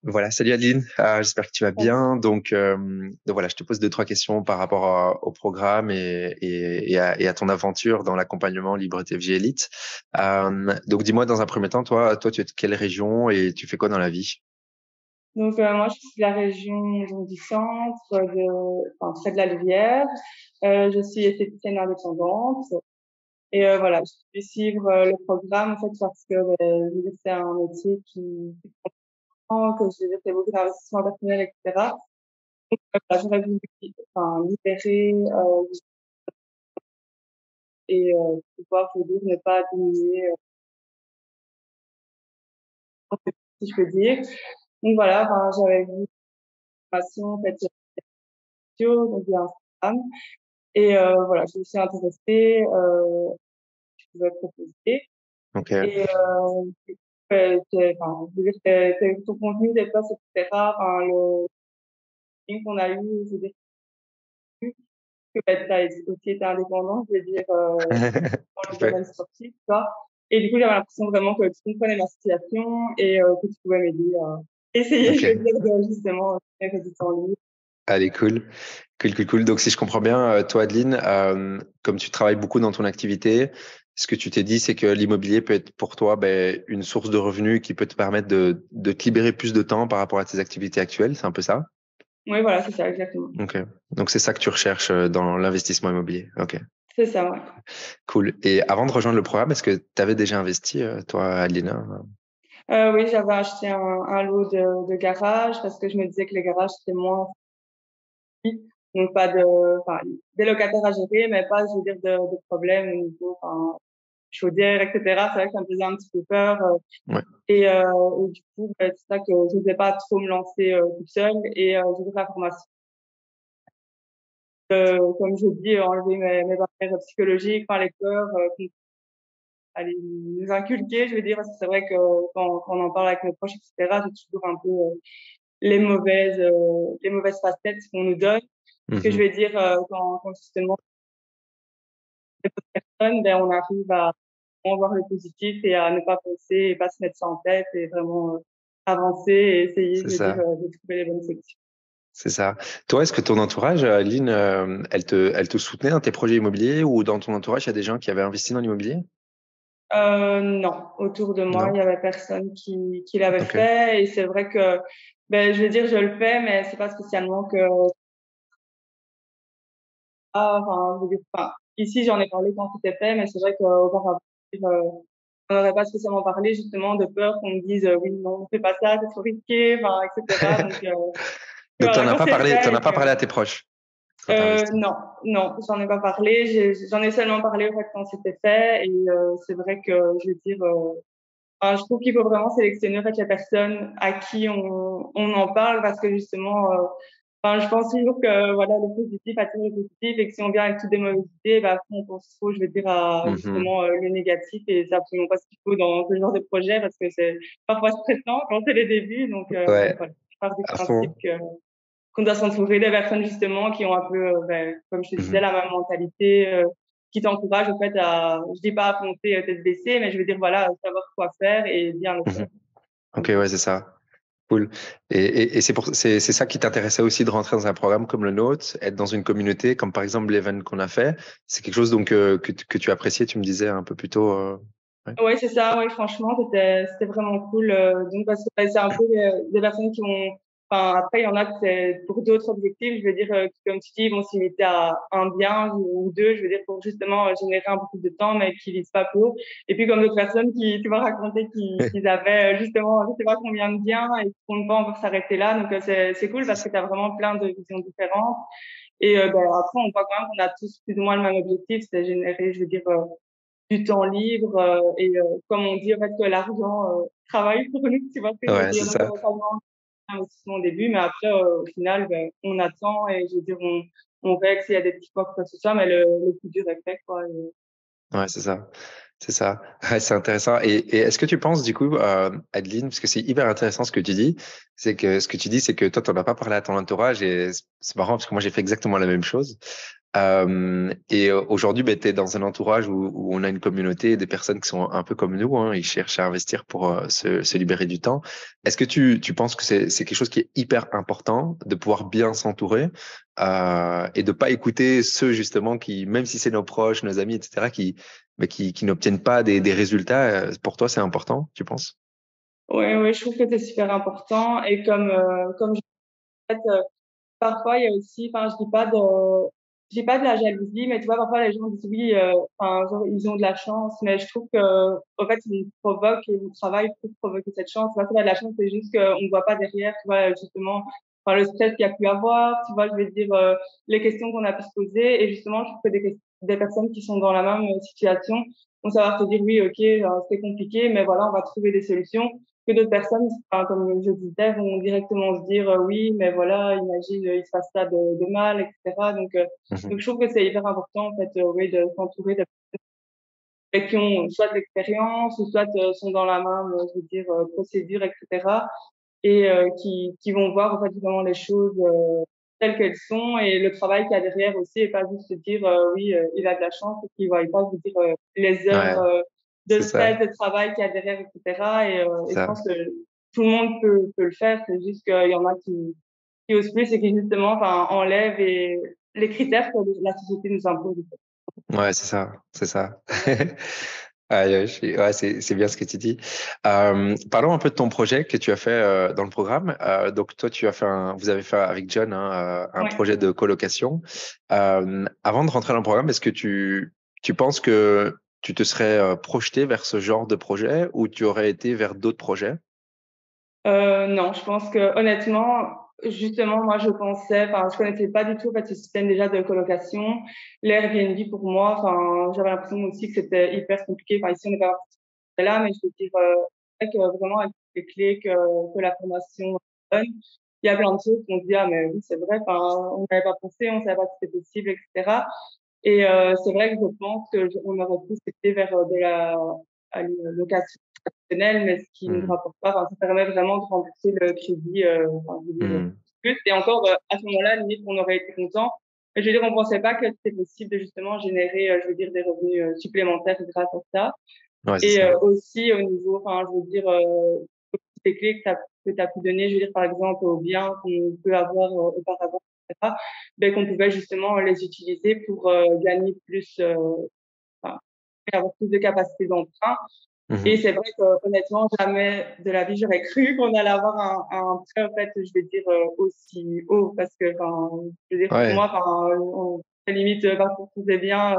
Voilà, salut Adeline. J'espère que tu vas bien. Donc voilà, je te pose deux, trois questions par rapport au programme et à ton aventure dans l'accompagnement Libre TFG Elite. Donc dis-moi dans un premier temps, toi, tu es de quelle région et tu fais quoi dans la vie? Moi, je suis de la région donc, du centre, près de la Louvière. Je suis esthéticienne indépendante. Voilà, je vais suivre le programme en fait parce que je veux dire, c'est un métier que je veux dire, c'est beaucoup d'investissement personnel, etc. Voilà, j'aurais voulu libérer pouvoir, je veux dire, ne pas diminuer, si je peux dire. Donc voilà, j'avais vu une formation en fait sur donc via Instagram. Voilà, je me suis intéressée, je pouvais proposer. Ok, Et je veux dire, ton contenu, des posts, etc., le contenu qu'on a eu, je veux dire, que tu as aussi été indépendant, je veux dire, dans le parfait. domaine sportif, quoi. Et du coup, j'avais l'impression vraiment que tu comprenais ma situation et que tu pouvais m'aider à essayer, Ok, je veux dire, de justement faire du temps libre. allez, cool. Cool, cool, cool. Donc si je comprends bien, toi Adeline, comme tu travailles beaucoup dans ton activité, ce que tu t'es dit, c'est que l'immobilier peut être pour toi une source de revenus qui peut te permettre de te libérer plus de temps par rapport à tes activités actuelles. C'est un peu ça? Oui, voilà, c'est ça, exactement. Ok. Donc c'est ça que tu recherches dans l'investissement immobilier. Ok. C'est ça, ouais. Cool. Et avant de rejoindre le programme, est-ce que tu avais déjà investi, toi, Adeline? Oui, j'avais acheté un lot de garage parce que je me disais que les garages, c'était moins, donc pas de, enfin, des locataires à gérer, mais pas, je veux dire, de problèmes au niveau, chaudière, etc. C'est vrai que ça me faisait un petit peu peur. Ouais. Et du coup, c'est ça que je ne vais pas trop me lancer toute seule. J'ai fait la formation. Comme je dis, enlever mes barrières psychologiques, les peurs qu'on allait nous inculquer, je veux dire, parce que c'est vrai que quand on en parle avec mes proches, etc., c'est toujours un peu les mauvaises facettes qu'on nous donne. Ce que je Mhm. veux dire, quand justement, les autres personnes, on arrive à vraiment voir le positif et à ne pas penser et pas se mettre ça en tête et vraiment avancer et essayer, C'est je veux dire, ça. de trouver les bonnes solutions. C'est ça. Toi, est-ce que ton entourage, Adeline, elle te soutenait dans tes projets immobiliers ou dans ton entourage, il y a des gens qui avaient investi dans l'immobilier? Non, autour de moi, il y Non? avait personne qui l'avait Ok. fait et c'est vrai que, je veux dire, je le fais, mais c'est pas spécialement que, je veux dire, ici, j'en ai parlé quand c'était fait, mais c'est vrai qu'auparavant, on n'aurait pas spécialement parlé justement de peur qu'on me dise, oui, non, fais pas ça, c'est trop risqué, etc. Et Donc, voilà, quand c'est t'en fait as et pas que, parlé à tes proches quand t'as investi. non, non, j'en ai pas parlé. J'en ai seulement parlé en fait quand c'était fait. C'est vrai que je veux dire, je trouve qu'il faut vraiment sélectionner en fait les personnes à qui on en parle parce que justement, je pense toujours que voilà le positif attire le positif et que si on vient avec toutes des mauvaises idées, on pense trop, je veux dire, à Mhm. justement le négatif et c'est absolument pas ce qu'il faut dans ce genre de projet parce que c'est parfois stressant quand c'est les débuts. Donc Ouais, voilà, je pars du à principe fond. qu'on doit s'entourer des personnes justement qui ont un peu, comme je te disais, Mhm. la même mentalité, qui t'encouragent en fait à, je dis pas à affronter tête baissée, mais je veux dire voilà, savoir quoi faire et bien le Mhm. faire. Ok, ouais, c'est ça. Cool. Et c'est ça qui t'intéressait aussi de rentrer dans un programme comme le nôtre, être dans une communauté, comme par exemple l'event qu'on a fait. C'est quelque chose donc que tu appréciais, tu me disais un peu plus tôt. Ouais. Ouais, c'est ça, ouais, franchement, c'était vraiment cool. Donc, parce que c'est un peu des personnes qui ont, après, il y en a que c'est pour d'autres objectifs, je veux dire, qui, comme tu dis, vont se limiter à un bien ou deux, je veux dire, pour justement générer un peu plus de temps, mais qui visent pas pour. Et puis, comme d'autres personnes qui, tu vas raconter qu'ils avaient justement, je sais pas combien de biens et qui comptent pas encore s'arrêter là. Donc, c'est cool C'est parce ça. que tu as vraiment plein de visions différentes. Après, on voit quand même qu'on a tous plus ou moins le même objectif, c'est générer, je veux dire, du temps libre comme on dit en fait que l'argent travaille pour nous, tu vois ce que je veux Ouais, dire. c'est Donc ça. ça demande un investissement au début, mais après au final on attend et je veux dire on règle s'il y a des petits points quoi que ce soit, mais le plus dur est fait quoi. Ouais, c'est ça. C'est ça. Ouais, c'est intéressant. Et est-ce que tu penses, du coup, Adeline, parce que c'est hyper intéressant ce que tu dis, c'est que ce que tu dis, c'est que toi, tu n'en as pas parlé à ton entourage et c'est marrant parce que moi, j'ai fait exactement la même chose. Et aujourd'hui, ben, tu es dans un entourage où on a une communauté, des personnes qui sont un peu comme nous, hein, ils cherchent à investir pour se libérer du temps. Est-ce que tu penses que c'est quelque chose qui est hyper important de pouvoir bien s'entourer et de pas écouter ceux justement qui, même si c'est nos proches, nos amis, etc., qui n'obtiennent pas des résultats. Pour toi, c'est important, tu penses? Oui, oui, je trouve que c'est super important et comme je répète, parfois il y a aussi, enfin je dis pas de la jalousie, mais tu vois parfois les gens disent oui, enfin genre ils ont de la chance, mais je trouve que en fait ils provoquent et ils travaillent pour provoquer cette chance. Tu vois, c'est pas de la chance, c'est juste qu'on ne voit pas derrière, tu vois justement, enfin le stress qu'il y a pu avoir, tu vois, je veux dire les questions qu'on a pu se poser et justement je trouve que des personnes qui sont dans la même situation vont savoir te dire oui, ok, c'est compliqué, mais voilà, on va trouver des solutions que d'autres personnes, enfin, comme je disais, vont directement se dire oui, mais voilà, imagine, il se passe ça de mal, etc. Mhm. Donc je trouve que c'est hyper important en fait, oui, de s'entourer de personnes qui ont soit de l'expérience ou soit sont dans la même, je veux dire, procédure, etc. Et qui vont voir en fait vraiment les choses telles qu'elles sont et le travail qu'il y a derrière aussi et pas juste se dire oui, il a de la chance et qu'il ne voit pas je veux dire les heures Ouais, de c'est ça, stress, de travail qu'il y a derrière, etc. c'est Et je ça. pense que tout le monde peut le faire, c'est juste qu'il y en a qui osent plus et qui justement enfin enlèvent les critères que la société nous impose. Ouais, c'est ça, c'est ça. Ouais, c'est bien ce que tu dis. Parlons un peu de ton projet que tu as fait dans le programme. Donc toi, vous avez fait avec John hein, un Ouais. projet de colocation. Avant de rentrer dans le programme, est-ce que tu penses que tu te serais projeté vers ce genre de projet ou tu aurais été vers d'autres projets? Non, je pense que honnêtement, justement, moi, je pensais, enfin, je connaissais pas du tout en fait ce système déjà de colocation. L'Airbnb pour moi, enfin, j'avais l'impression aussi que c'était hyper compliqué. Enfin, ici on n'est pas là, mais je veux dire que vraiment avec les clés que la formation donne, il y a plein de choses qu'on se dit ah mais oui c'est vrai. Enfin, on n'avait pas pensé, on savait pas que c'était possible, etc. Et c'est vrai que je pense que on aurait pu s'élever vers de la location traditionnelle, mais ce qui ne nous Hmm. rapporte pas. Enfin, ça permet vraiment de rembourser le crédit, enfin, je veux dire, Hmm. plus. Et encore, à ce moment-là, limite, on aurait été content. Mais je veux dire, on pensait pas que c'était possible de justement générer, je veux dire, des revenus supplémentaires grâce à ça. Ouais, c'est Et ça. aussi au niveau, enfin, je veux dire, des clés que tu as pu donner, je veux dire, par exemple, aux biens qu'on peut avoir auparavant, etc., ben, qu'on pouvait justement les utiliser pour gagner plus, enfin, avoir plus de capacité d'emprunt. Et Mhm. c'est vrai que honnêtement, jamais de la vie j'aurais cru qu'on allait avoir un prêt en fait, je vais dire aussi haut parce que enfin, je veux dire pour Ouais. moi, enfin, à la limite parce qu'on faisait bien,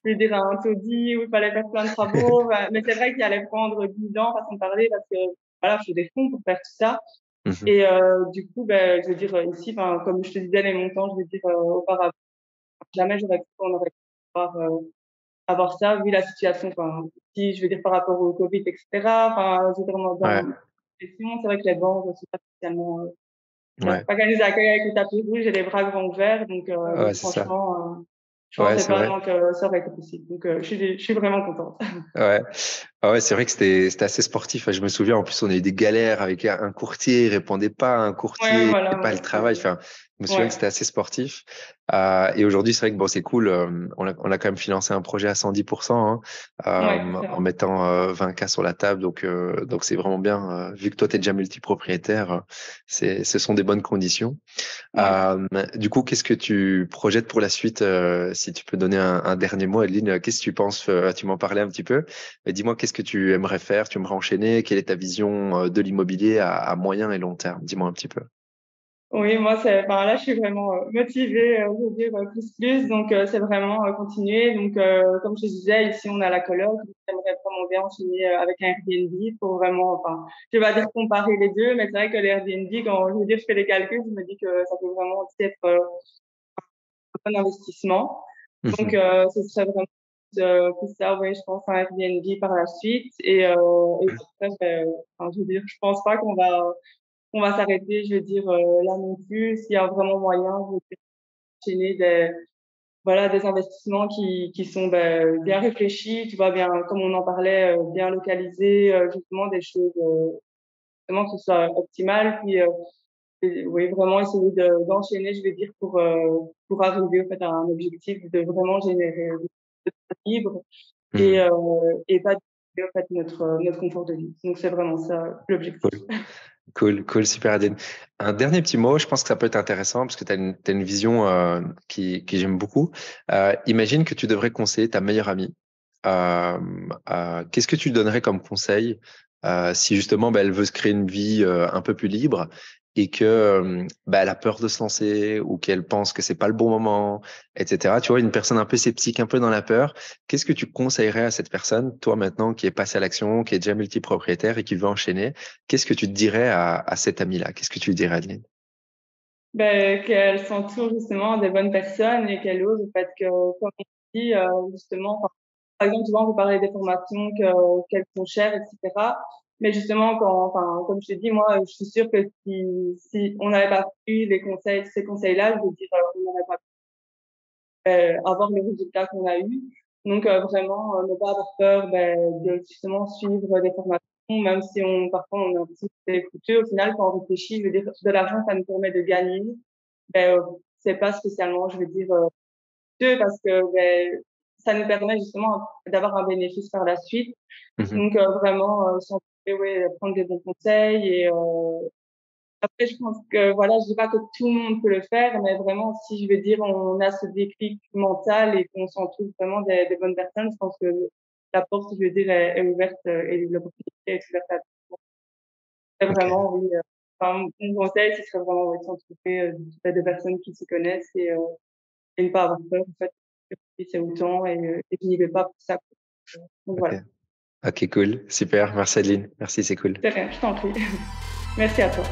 je veux dire un taudis où il fallait faire plein de travaux, mais c'est vrai qu'il allait prendre 10 ans façon de parler parce que voilà, je fais des fonds pour faire tout ça. Mhm. Et du coup, ben, je veux dire ici, enfin, comme je te disais les montants, je veux dire auparavant, jamais j'aurais cru qu'on aurait pu avoir ça vu la situation, enfin, si je veux dire par rapport au Covid, etc. Enfin, je veux dire dans Ouais. ma question, c'est vrai que les banques ne sont pas spécialement, Ouais. pas qu'elles nous accueillent avec le tapis rouge et les bras grands ouverts, donc Ouais, c'est ça. franchement, je Ouais, pensais c'est vrai. pas que ça aurait été possible. Donc je suis vraiment contente. Ouais, ah ouais, c'est vrai que c'était assez sportif. Je me souviens, en plus, on a eu des galères avec un courtier, il répondait pas à un Ouais, courtier, voilà, et pas ouais, le travail. Enfin, je me souviens que ouais, c'était assez sportif. Et aujourd'hui, c'est vrai que bon, c'est cool. On a quand même financé un projet à 110% hein, ouais, c'est en vrai. mettant 20K sur la table. Donc c'est vraiment bien. Vu que toi, tu es déjà multipropriétaire, ce sont des bonnes conditions. Ouais. Du coup, qu'est-ce que tu projettes pour la suite si tu peux donner un dernier mot, Adeline, qu'est-ce que tu penses tu m'en parlais un petit peu, mais dis-moi, qu'est-ce que tu aimerais faire? Tu aimerais enchaîner? Quelle est ta vision de l'immobilier à moyen et long terme? Dis-moi un petit peu. Oui, moi, enfin, là, je suis vraiment motivée, je veux dire, plus. Donc, c'est vraiment continuer. Donc, comme je te disais, ici, on a la coloc. Donc, j'aimerais vraiment bien enchaîner avec un Airbnb pour vraiment, enfin, je vais pas dire comparer les deux, mais c'est vrai que l'Airbnb, quand je veux dire, je fais les calculs, je me dis que ça peut vraiment aussi être un bon investissement. Donc, Mhm. ce serait vraiment plus ça, oui, je pense, un Airbnb par la suite. Et après, enfin, je veux dire, je pense pas qu'on va s'arrêter, je veux dire, là non plus. S'il y a vraiment moyen, je veux dire, enchaîner voilà, des investissements qui sont bien réfléchis, tu vois, bien, comme on en parlait, bien localisés, justement, des choses, justement, qui soient optimales. Puis, et oui, vraiment essayer d'enchaîner, je vais dire, pour arriver en fait à un objectif de vraiment générer de libre et, Mmh. et pas de en fait notre confort de vie. Donc c'est vraiment ça l'objectif. Cool. Cool, cool, super Adeline. Un dernier petit mot, je pense que ça peut être intéressant parce que tu as une vision qui j'aime beaucoup. Imagine que tu devrais conseiller ta meilleure amie. Qu'est-ce que tu lui donnerais comme conseil si justement bah, elle veut se créer une vie un peu plus libre et que bah, elle a peur de se lancer ou qu'elle pense que c'est pas le bon moment, etc. Tu vois, une personne un peu sceptique, un peu dans la peur. Qu'est-ce que tu conseillerais à cette personne, toi maintenant qui est passée à l'action, qui est déjà multipropriétaire et qui veut enchaîner? Qu'est-ce que tu te dirais à cette amie-là? Qu'est-ce que tu lui dirais, Adeline? Ben, qu'elle s'entoure justement des bonnes personnes et qu'elle ose, en fait, que, comme on dit, justement, par exemple, souvent, vous parlez des formations qu'elles sont chères, etc. Mais justement, comme je t'ai dit, moi, je suis sûre que si on n'avait pas eu ces conseils-là, je veux dire, on n'aurait pas avoir le résultat qu'on a eu. Donc vraiment ne pas avoir peur de justement suivre des formations, même si parfois on est un petit peu coûteux. Au final, quand on réfléchit, je veux dire, de l'argent, ça nous permet de gagner. C'est pas spécialement, je veux dire, coûteux parce que ça nous permet justement d'avoir un bénéfice par la suite. Mhm. Donc vraiment, s'entourer, ouais, prendre des bons conseils et après, je pense que voilà, je dis pas que tout le monde peut le faire, mais vraiment, si je veux dire, on a ce déclic mental et qu'on s'entoure vraiment des bonnes personnes, je pense que la porte, je veux dire, est ouverte et l'opportunité est ouverte à tout le monde. C'est Ok, vraiment, oui, enfin, mon conseil, ce serait vraiment ouais, de s'entourer de personnes qui s'y connaissent et ne pas avoir peur, en fait, c'est autant et je n'y vais pas pour ça. Donc ok, voilà, ok, cool, super. Merci, Adeline. Merci, c'est cool. c'est rien, je t'en prie. Merci à toi.